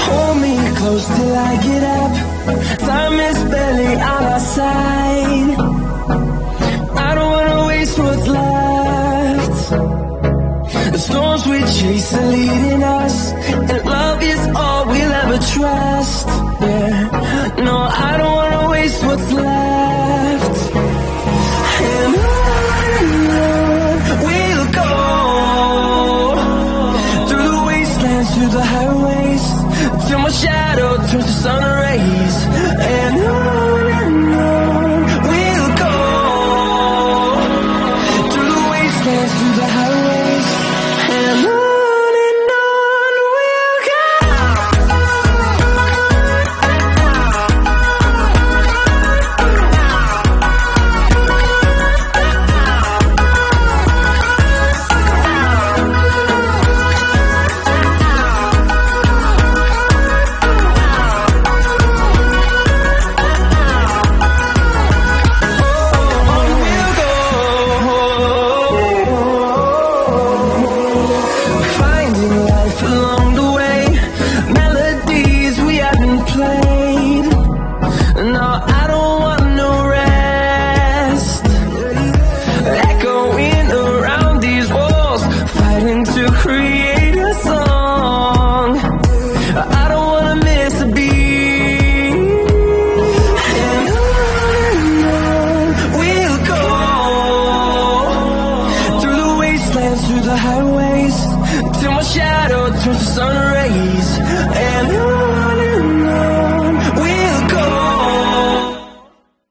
Hold me close till I get up. Time is barely on our side. I don't wanna waste what's left. The storms we chase are leading us, and love is all we'll ever trust. Yeah, no, I don't wanna waste what's left. And on we'll go, through the wastelands, through the highways, till my shadow turns to sun rays. And on we'll go, through the wastelands, through the highways, and on we'll go. Along the way, melodies we haven't played. No, I don't want no rest. Echoing around these walls, fighting to create a song. I don't wanna miss a beat. And on we'll go, through the wastelands, through the highways, till my shadow turns to sun rays.